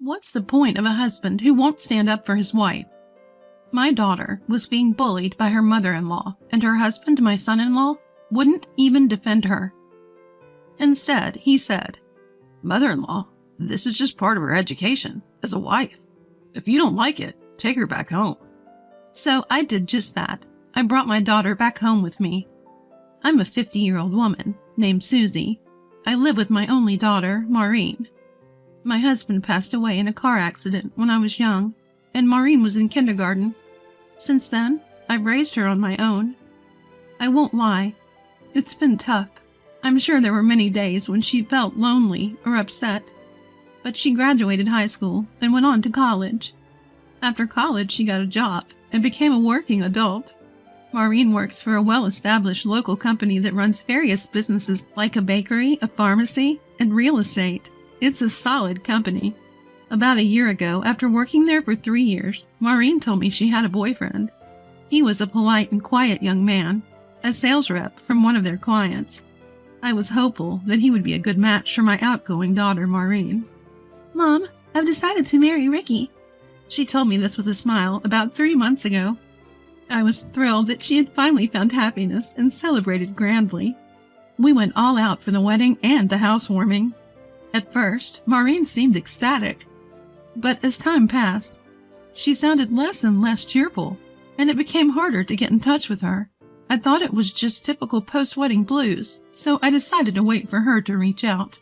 What's the point of a husband who won't stand up for his wife? My daughter was being bullied by her mother-in-law, and her husband, my son-in-law, wouldn't even defend her. Instead, he said, "Mother-in-law, this is just part of her education as a wife. If you don't like it, take her back home." So I did just that. I brought my daughter back home with me. I'm a 50-year-old woman named Susie. I live with my only daughter, Maureen. My husband passed away in a car accident when I was young, and Maureen was in kindergarten. Since then, I've raised her on my own. I won't lie. It's been tough. I'm sure there were many days when she felt lonely or upset. But she graduated high school and went on to college. After college, she got a job and became a working adult. Maureen works for a well-established local company that runs various businesses like a bakery, a pharmacy, and real estate. It's a solid company. About a year ago, after working there for 3 years, Maureen told me she had a boyfriend. He was a polite and quiet young man, a sales rep from one of their clients. I was hopeful that he would be a good match for my outgoing daughter, Maureen. "Mom, I've decided to marry Ricky." She told me this with a smile about 3 months ago. I was thrilled that she had finally found happiness and celebrated grandly. We went all out for the wedding and the housewarming. At first, Maureen seemed ecstatic. But as time passed, she sounded less and less cheerful, and it became harder to get in touch with her. I thought it was just typical post-wedding blues, so I decided to wait for her to reach out.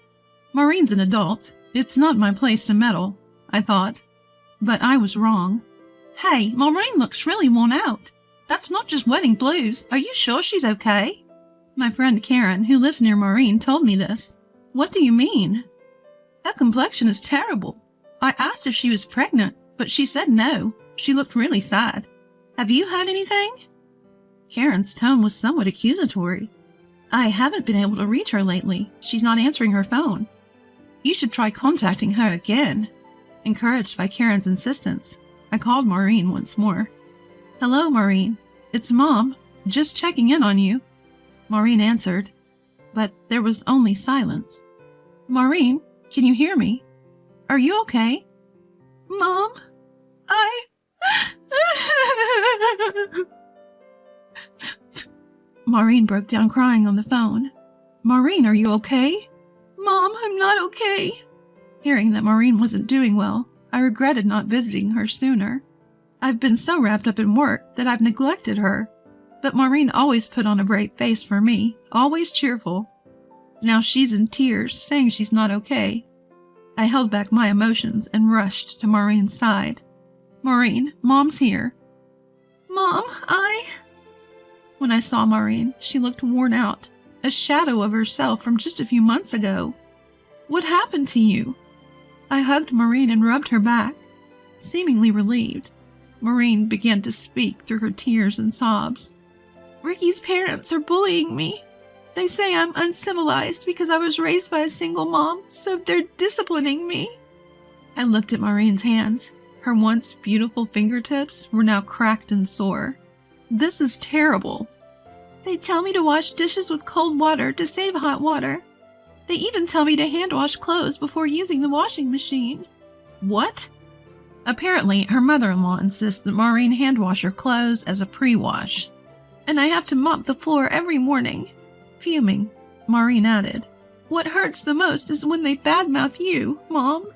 Maureen's an adult. It's not my place to meddle, I thought. But I was wrong. "Hey, Maureen looks really worn out. That's not just wedding blues. Are you sure she's okay?" My friend Karen, who lives near Maureen, told me this. "What do you mean?" "That complexion is terrible. I asked if she was pregnant, but she said no. She looked really sad. Have you had anything?" Karen's tone was somewhat accusatory. "I haven't been able to reach her lately. She's not answering her phone. You should try contacting her again." Encouraged by Karen's insistence, I called Maureen once more. "Hello, Maureen. It's Mom. Just checking in on you." Maureen answered, but there was only silence. "Maureen, can you hear me? Are you okay?" "Mom, Maureen broke down crying on the phone. "Maureen, are you okay?" "Mom, I'm not okay." Hearing that Maureen wasn't doing well, I regretted not visiting her sooner. I've been so wrapped up in work that I've neglected her. But Maureen always put on a brave face for me, always cheerful. Now she's in tears, saying she's not okay. I held back my emotions and rushed to Maureen's side. "Maureen, Mom's here." "Mom, When I saw Maureen, she looked worn out, a shadow of herself from just a few months ago. "What happened to you?" I hugged Maureen and rubbed her back. Seemingly relieved, Maureen began to speak through her tears and sobs. "Ricky's parents are bullying me. They say I'm uncivilized because I was raised by a single mom, so they're disciplining me." I looked at Maureen's hands. Her once beautiful fingertips were now cracked and sore. "This is terrible." "They tell me to wash dishes with cold water to save hot water. They even tell me to hand wash clothes before using the washing machine." "What?" Apparently, her mother-in-law insists that Maureen hand wash her clothes as a pre-wash. "And I have to mop the floor every morning." Fuming, Maureen added, "What hurts the most is when they badmouth you, Mom."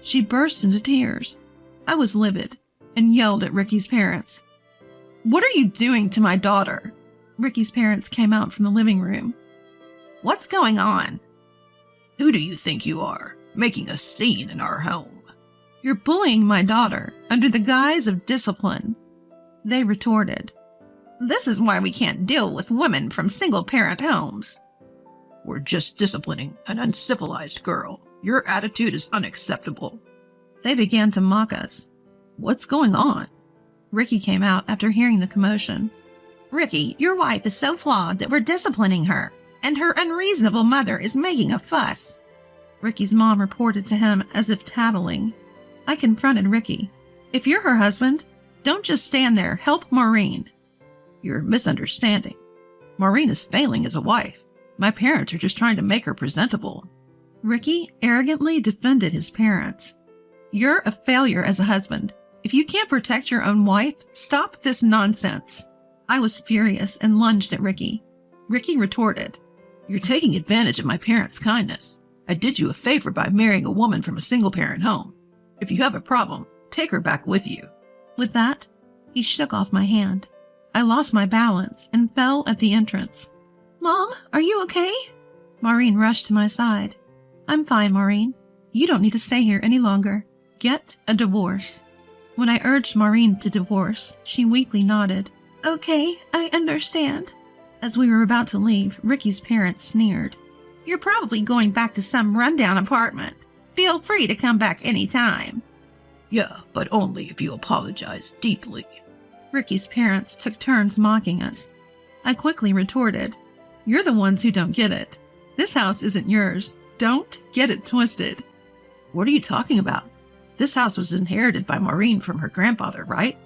She burst into tears. I was livid and yelled at Ricky's parents. "What are you doing to my daughter?" Ricky's parents came out from the living room. "What's going on?" "Who do you think you are, making a scene in our home?" "You're bullying my daughter under the guise of discipline." They retorted, "This is why we can't deal with women from single-parent homes." "We're just disciplining an uncivilized girl. Your attitude is unacceptable." They began to mock us. "What's going on?" Ricky came out after hearing the commotion. "Ricky, your wife is so flawed that we're disciplining her, and her unreasonable mother is making a fuss." Ricky's mom reported to him as if tattling. I confronted Ricky. "If you're her husband, don't just stand there. Help Maureen." "You're misunderstanding. Maureen is failing as a wife. My parents are just trying to make her presentable. Ricky arrogantly defended his parents. You're a failure as a husband. If you can't protect your own wife, stop this nonsense. I was furious and lunged at Ricky. Ricky retorted, You're taking advantage of my parents' kindness. I did you a favor by marrying a woman from a single-parent home. If you have a problem, take her back with you. With that, he shook off my hand. I lost my balance and fell at the entrance. Mom, are you okay? Maureen rushed to my side. I'm fine, Maureen. You don't need to stay here any longer. Get a divorce. When I urged Maureen to divorce, she weakly nodded. Okay, I understand. As we were about to leave, Ricky's parents sneered. You're probably going back to some rundown apartment. Feel free to come back any time. Yeah, but only if you apologize deeply. Ricky's parents took turns mocking us. I quickly retorted, You're the ones who don't get it. This house isn't yours. Don't get it twisted. What are you talking about? This house was inherited by Maureen from her grandfather, right?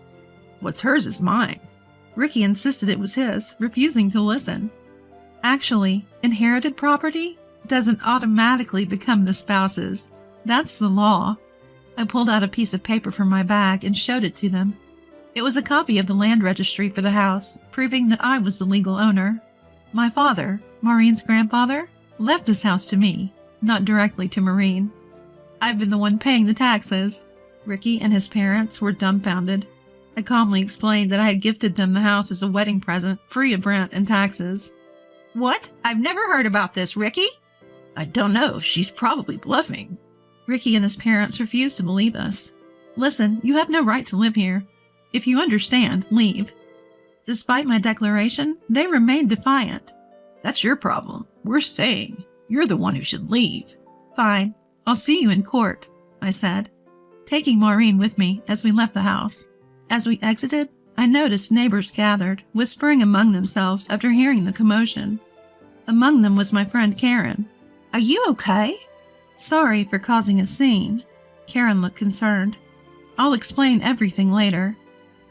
What's hers is mine. Ricky insisted it was his, refusing to listen. Actually, inherited property doesn't automatically become the spouse's. That's the law. I pulled out a piece of paper from my bag and showed it to them. It was a copy of the land registry for the house, proving that I was the legal owner. My father, Maureen's grandfather, left this house to me, not directly to Maureen. I've been the one paying the taxes. Ricky and his parents were dumbfounded. I calmly explained that I had gifted them the house as a wedding present, free of rent and taxes. What? I've never heard about this, Ricky. I don't know. She's probably bluffing. Ricky and his parents refused to believe us. Listen, you have no right to live here. If you understand, leave. Despite my declaration, they remained defiant. That's your problem. We're staying. You're the one who should leave. Fine. I'll see you in court, I said, taking Maureen with me as we left the house. As we exited, I noticed neighbors gathered, whispering among themselves after hearing the commotion. Among them was my friend Karen. Are you okay? Sorry for causing a scene. Karen looked concerned. I'll explain everything later,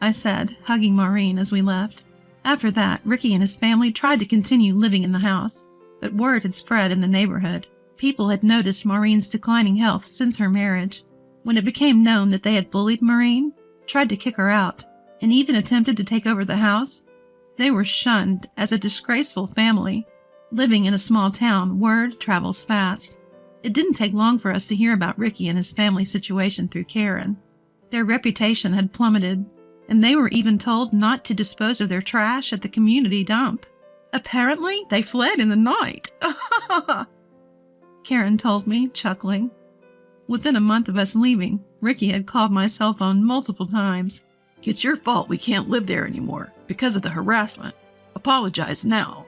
I said, hugging Maureen as we left. After that, Ricky and his family tried to continue living in the house, but word had spread in the neighborhood. People had noticed Maureen's declining health since her marriage. When it became known that they had bullied Maureen, tried to kick her out, and even attempted to take over the house, they were shunned as a disgraceful family. Living in a small town, word travels fast. It didn't take long for us to hear about Ricky and his family situation through Karen. Their reputation had plummeted, and they were even told not to dispose of their trash at the community dump. Apparently, they fled in the night. Karen told me, chuckling. Within a month of us leaving, Ricky had called my cell phone multiple times. It's your fault we can't live there anymore because of the harassment. Apologize now.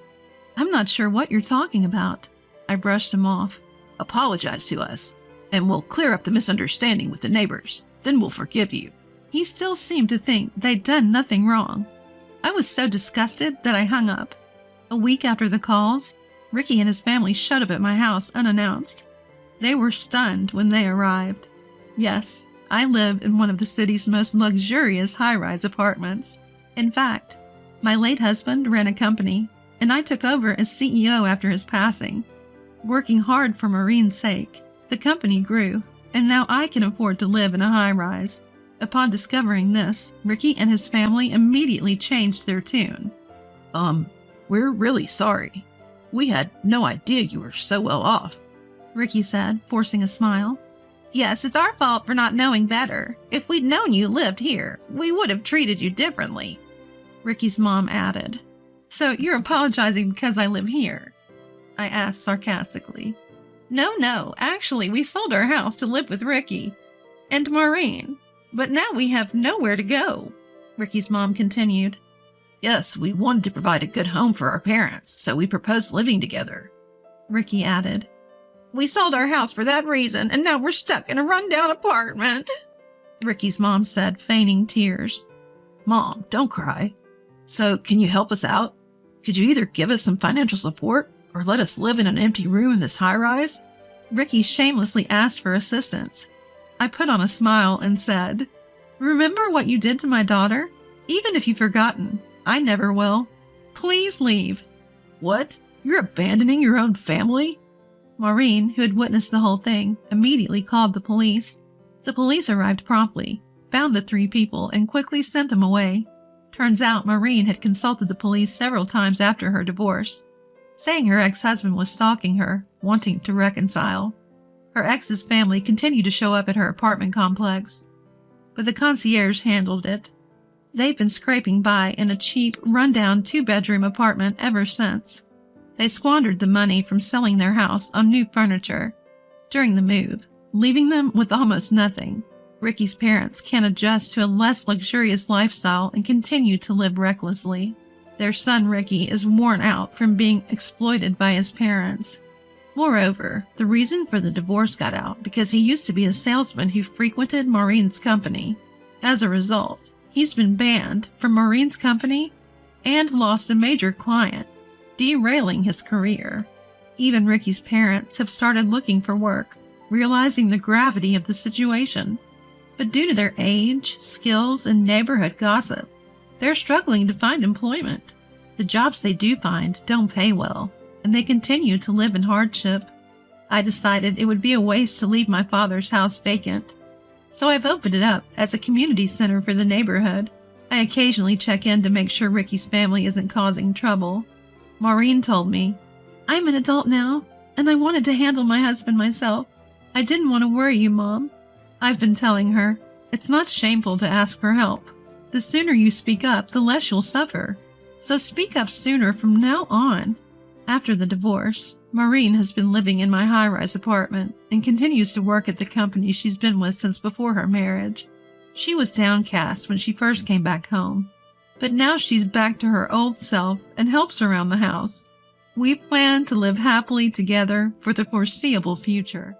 I'm not sure what you're talking about. I brushed him off. Apologize to us, and we'll clear up the misunderstanding with the neighbors. Then we'll forgive you. He still seemed to think they'd done nothing wrong. I was so disgusted that I hung up. A week after the calls, Ricky and his family showed up at my house unannounced. They were stunned when they arrived. Yes, I live in one of the city's most luxurious high-rise apartments. In fact, my late husband ran a company, and I took over as CEO after his passing. Working hard for Maureen's sake, the company grew, and now I can afford to live in a high-rise. Upon discovering this, Ricky and his family immediately changed their tune. We're really sorry. We had no idea you were so well off, Ricky said, forcing a smile. Yes, it's our fault for not knowing better. If we'd known you lived here, we would have treated you differently, Ricky's mom added. So you're apologizing because I live here? I asked sarcastically. No, actually, we sold our house to live with Ricky and Maureen, but now we have nowhere to go, Ricky's mom continued. Yes, we wanted to provide a good home for our parents, so we proposed living together, Ricky added. We sold our house for that reason, and now we're stuck in a rundown apartment, Ricky's mom said, feigning tears. Mom, don't cry. So, can you help us out? Could you either give us some financial support or let us live in an empty room in this high-rise? Ricky shamelessly asked for assistance. I put on a smile and said, Remember what you did to my daughter? Even if you've forgotten, I never will. Please leave. What? You're abandoning your own family? Maureen, who had witnessed the whole thing, immediately called the police. The police arrived promptly, found the 3 people, and quickly sent them away. Turns out Maureen had consulted the police several times after her divorce, saying her ex-husband was stalking her, wanting to reconcile. Her ex's family continued to show up at her apartment complex, but the concierge handled it. They've been scraping by in a cheap, run-down 2-bedroom apartment ever since. They squandered the money from selling their house on new furniture during the move, leaving them with almost nothing. Ricky's parents can't adjust to a less luxurious lifestyle and continue to live recklessly. Their son Ricky is worn out from being exploited by his parents. Moreover, the reason for the divorce got out because he used to be a salesman who frequented Maureen's company. As a result, he's been banned from Maureen's company and lost a major client, derailing his career. Even Ricky's parents have started looking for work, realizing the gravity of the situation. But due to their age, skills, and neighborhood gossip, they're struggling to find employment. The jobs they do find don't pay well, and they continue to live in hardship. I decided it would be a waste to leave my father's house vacant, so I've opened it up as a community center for the neighborhood. I occasionally check in to make sure Ricky's family isn't causing trouble. Maureen told me, "I'm an adult now, and I wanted to handle my husband myself. I didn't want to worry you, Mom." I've been telling her, it's not shameful to ask for help. The sooner you speak up, the less you'll suffer. So speak up sooner from now on. After the divorce, Maureen has been living in my high-rise apartment and continues to work at the company she's been with since before her marriage. She was downcast when she first came back home, but now she's back to her old self and helps around the house. We plan to live happily together for the foreseeable future.